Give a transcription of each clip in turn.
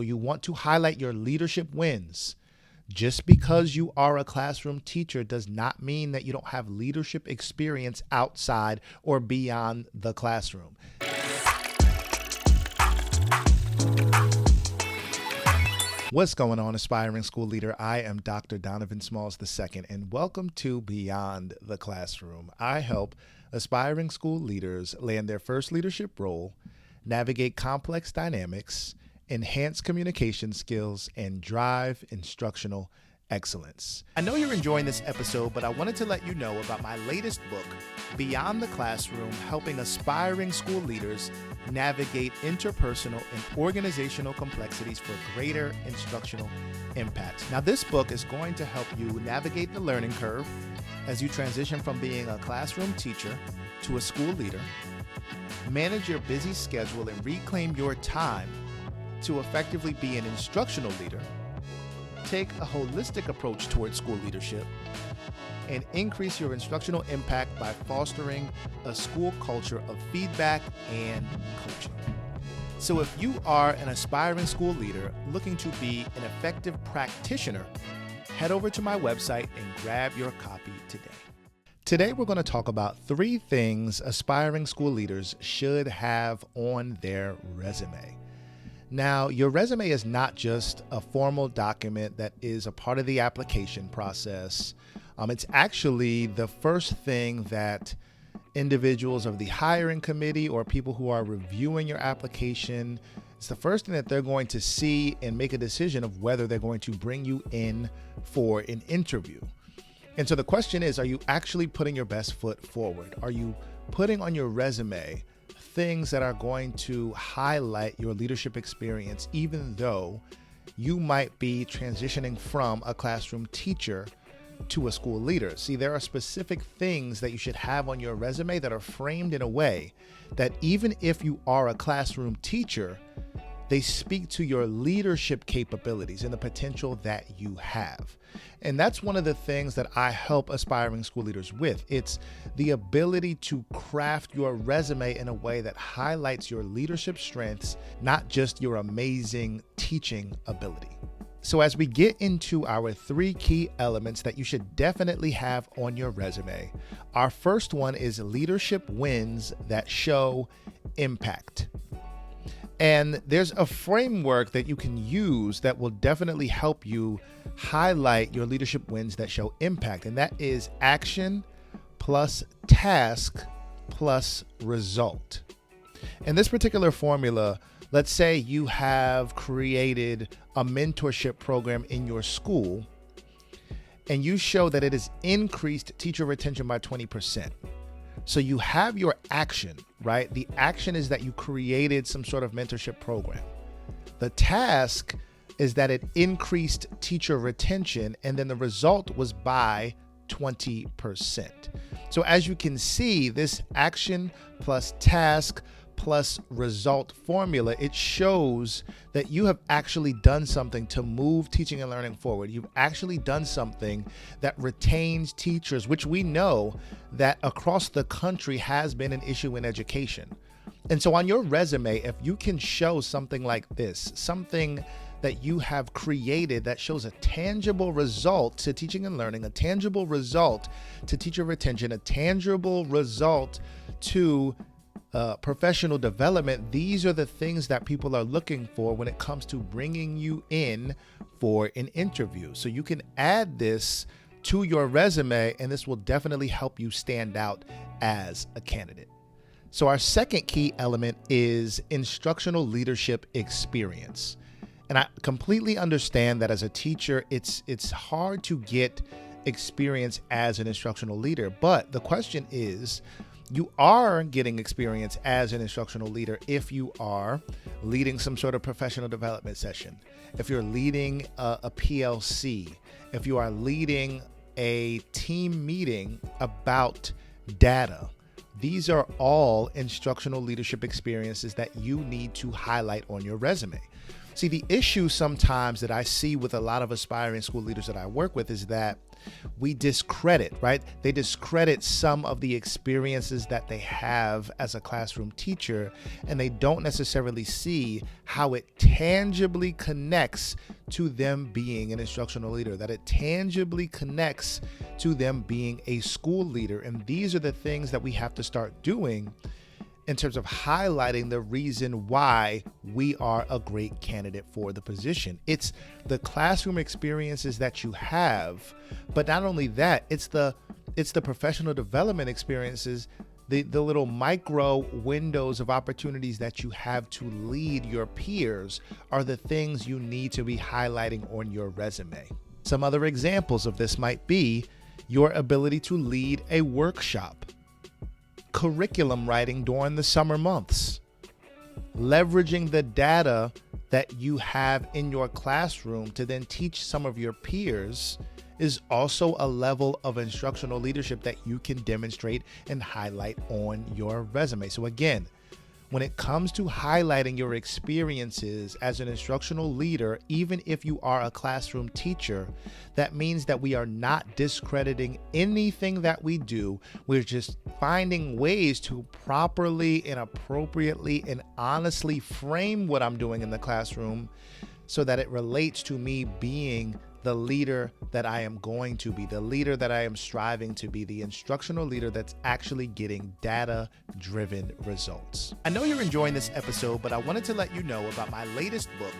You want to highlight your leadership wins. Just because you are a classroom teacher does not mean that you don't have leadership experience outside or beyond the classroom. What's going on, aspiring school leader? I am Dr. Donovan Smalls II, and welcome to Beyond the Classroom. I help aspiring school leaders land their first leadership role, navigate complex dynamics, enhance communication skills, and drive instructional excellence. I know you're enjoying this episode, but I wanted to let you know about my latest book, Beyond the Classroom, helping aspiring school leaders navigate interpersonal and organizational complexities for greater instructional impact. Now, this book is going to help you navigate the learning curve as you transition from being a classroom teacher to a school leader, manage your busy schedule and reclaim your time to effectively be an instructional leader, take a holistic approach towards school leadership, and increase your instructional impact by fostering a school culture of feedback and coaching. So if you are an aspiring school leader looking to be an effective practitioner, head over to my website and grab your copy today. Today, we're going to talk about 3 things aspiring school leaders should have on their resume. Now, your resume is not just a formal document that is a part of the application process. It's actually the first thing that individuals of the hiring committee or people who are reviewing your application, it's the first thing that they're going to see and make a decision of whether they're going to bring you in for an interview. And so the question is, are you actually putting your best foot forward? Are you putting on your resume things that are going to highlight your leadership experience, even though you might be transitioning from a classroom teacher to a school leader? See, there are specific things that you should have on your resume that are framed in a way that even if you are a classroom teacher, they speak to your leadership capabilities and the potential that you have. And that's one of the things that I help aspiring school leaders with. It's the ability to craft your resume in a way that highlights your leadership strengths, not just your amazing teaching ability. So as we get into our 3 key elements that you should definitely have on your resume, our first one is leadership wins that show impact. And there's a framework that you can use that will definitely help you highlight your leadership wins that show impact. And that is action plus task plus result. In this particular formula, let's say you have created a mentorship program in your school and you show that it has increased teacher retention by 20%. So you have your action, right? The action is that you created some sort of mentorship program. The task is that it increased teacher retention, and then the result was by 20%. So as you can see, this action plus task plus result formula, it shows that you have actually done something to move teaching and learning forward. You've actually done something that retains teachers, which we know that across the country has been an issue in education. And so on your resume, if you can show something like this, something that you have created that shows a tangible result to teaching and learning, a tangible result to teacher retention, a tangible result to professional development, these are the things that people are looking for when it comes to bringing you in for an interview. So you can add this to your resume, and this will definitely help you stand out as a candidate. So our second key element is instructional leadership experience. And I completely understand that as a teacher, it's hard to get experience as an instructional leader. But the question is, you are getting experience as an instructional leader if you are leading some sort of professional development session, if you're leading a PLC, if you are leading a team meeting about data. These are all instructional leadership experiences that you need to highlight on your resume. See, the issue sometimes that I see with a lot of aspiring school leaders that I work with is that we discredit, right? They discredit some of the experiences that they have as a classroom teacher, and they don't necessarily see how it tangibly connects to them being an instructional leader, that it tangibly connects to them being a school leader. And these are the things that we have to start doing in terms of highlighting the reason why we are a great candidate for the position. It's the classroom experiences that you have, but not only that, it's the professional development experiences, the little micro windows of opportunities that you have to lead your peers are the things you need to be highlighting on your resume. Some other examples of this might be your ability to lead a workshop, curriculum writing during the summer months, leveraging the data that you have in your classroom to then teach some of your peers is also a level of instructional leadership that you can demonstrate and highlight on your resume. So again, when it comes to highlighting your experiences as an instructional leader, even if you are a classroom teacher, that means that we are not discrediting anything that we do. We're just finding ways to properly and appropriately and honestly frame what I'm doing in the classroom so that it relates to me being the leader that I am going to be, the leader that I am striving to be, the instructional leader that's actually getting data-driven results. I know you're enjoying this episode, but I wanted to let you know about my latest book,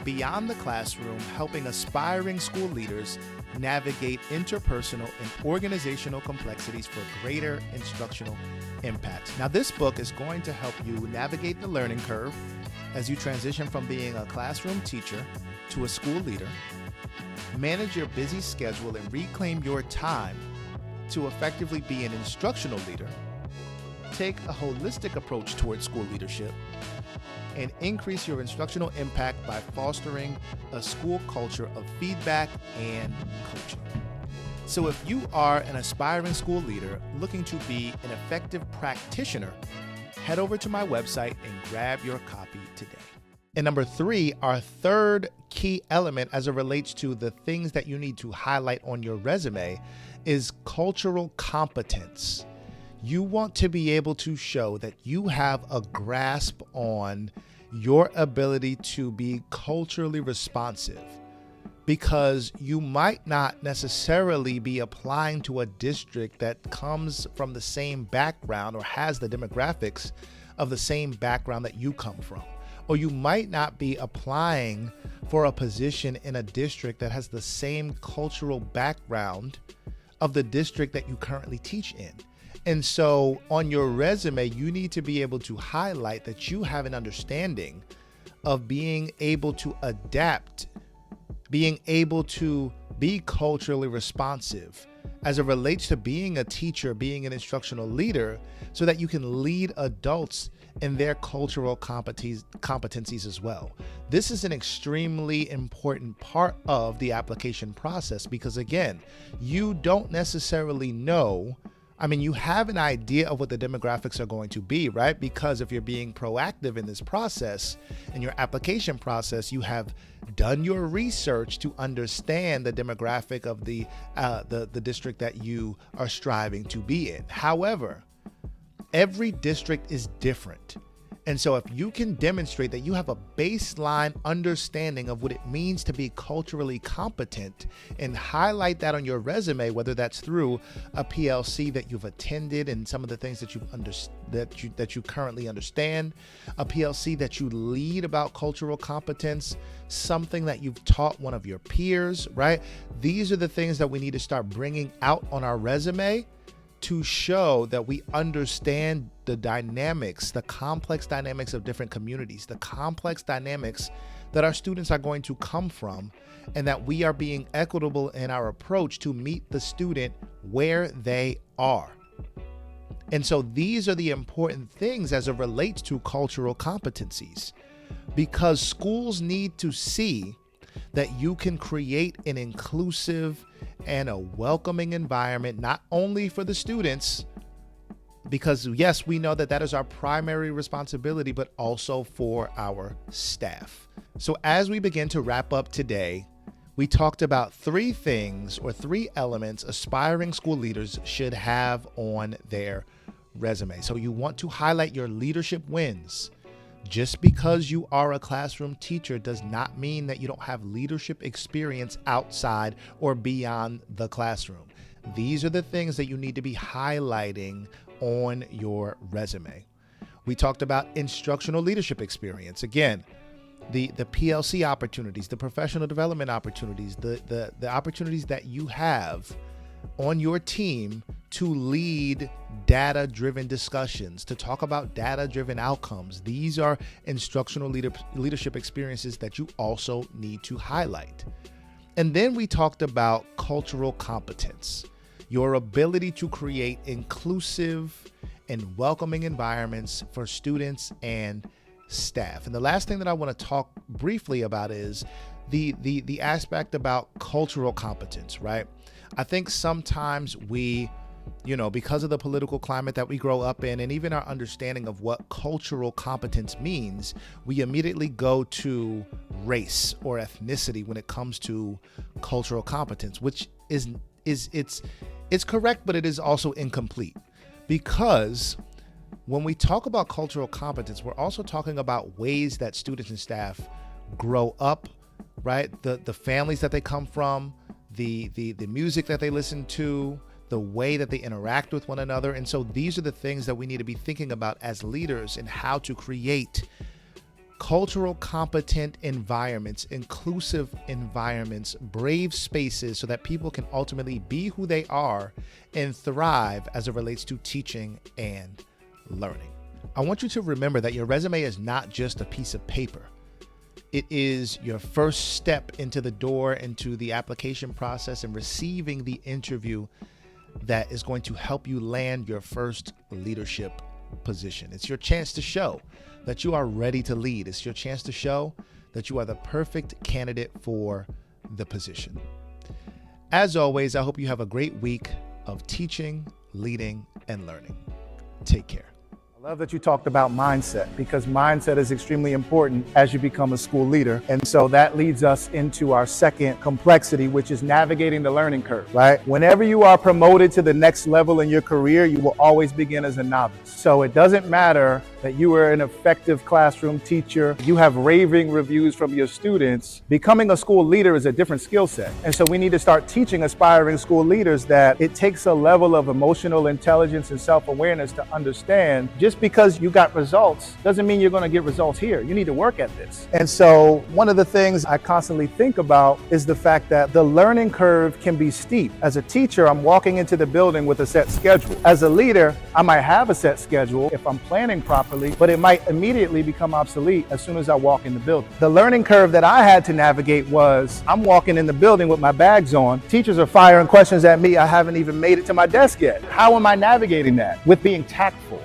Beyond the Classroom, helping aspiring school leaders navigate interpersonal and organizational complexities for greater instructional impact. Now, this book is going to help you navigate the learning curve as you transition from being a classroom teacher to a school leader, manage your busy schedule and reclaim your time to effectively be an instructional leader, take a holistic approach towards school leadership, and increase your instructional impact by fostering a school culture of feedback and coaching. So if you are an aspiring school leader looking to be an effective practitioner, head over to my website and grab your copy today. And number 3, our third key element as it relates to the things that you need to highlight on your resume is cultural competence. You want to be able to show that you have a grasp on your ability to be culturally responsive, because you might not necessarily be applying to a district that comes from the same background or has the demographics of the same background that you come from. Or you might not be applying for a position in a district that has the same cultural background of the district that you currently teach in. And so on your resume, you need to be able to highlight that you have an understanding of being able to adapt, being able to be culturally responsive as it relates to being a teacher, being an instructional leader, so that you can lead adults in their cultural competencies as well. This is an extremely important part of the application process because, again, you don't necessarily know. I mean, you have an idea of what the demographics are going to be, right? Because if you're being proactive in this process, in your application process, you have done your research to understand the demographic of the district that you are striving to be in. However, every district is different. And so if you can demonstrate that you have a baseline understanding of what it means to be culturally competent and highlight that on your resume, whether that's through a PLC that you've attended and some of the things that you currently understand, a PLC that you lead about cultural competence, something that you've taught one of your peers, right? These are the things that we need to start bringing out on our resume to show that we understand the dynamics, the complex dynamics of different communities, the complex dynamics that our students are going to come from, and that we are being equitable in our approach to meet the student where they are. And so these are the important things as it relates to cultural competencies, because schools need to see that you can create an inclusive and a welcoming environment, not only for the students, because yes, we know that that is our primary responsibility, but also for our staff. So as we begin to wrap up today, we talked about three things or three elements aspiring school leaders should have on their resume. So you want to highlight your leadership wins. Just because you are a classroom teacher does not mean that you don't have leadership experience outside or beyond the classroom. These are the things that you need to be highlighting on your resume. We talked about instructional leadership experience. Again, the PLC opportunities, the professional development opportunities, the opportunities that you have on your team to lead data-driven discussions, to talk about data-driven outcomes. These are instructional leadership experiences that you also need to highlight. And then we talked about cultural competence, your ability to create inclusive and welcoming environments for students and staff. And the last thing that I want to talk briefly about is the aspect about cultural competence, right? I think sometimes we, because of the political climate that we grow up in, and even our understanding of what cultural competence means, we immediately go to race or ethnicity when it comes to cultural competence, which it's correct, but it is also incomplete. Because when we talk about cultural competence, we're also talking about ways that students and staff grow up, right? The families that they come from, the music that they listen to, the way that they interact with one another. And so these are the things that we need to be thinking about as leaders and how to create cultural competent environments, inclusive environments, brave spaces so that people can ultimately be who they are and thrive as it relates to teaching and learning. I want you to remember that your resume is not just a piece of paper. It is your first step into the door, into the application process and receiving the interview that is going to help you land your first leadership position. It's your chance to show that you are ready to lead. It's your chance to show that you are the perfect candidate for the position. As always, I hope you have a great week of teaching, leading, and learning. Take care. I love that you talked about mindset, because mindset is extremely important as you become a school leader. And so that leads us into our second complexity, which is navigating the learning curve, right? Whenever you are promoted to the next level in your career, you will always begin as a novice. So it doesn't matter that you are an effective classroom teacher, you have raving reviews from your students. Becoming a school leader is a different skill set. And so we need to start teaching aspiring school leaders that it takes a level of emotional intelligence and self-awareness to understand just because you got results doesn't mean you're going to get results here. You need to work at this. And so one of the things I constantly think about is the fact that the learning curve can be steep. As a teacher, I'm walking into the building with a set schedule. As a leader, I might have a set schedule if I'm planning properly, but it might immediately become obsolete as soon as I walk in the building. The learning curve that I had to navigate was I'm walking in the building with my bags on. Teachers are firing questions at me. I haven't even made it to my desk yet. How am I navigating that? With being tactful.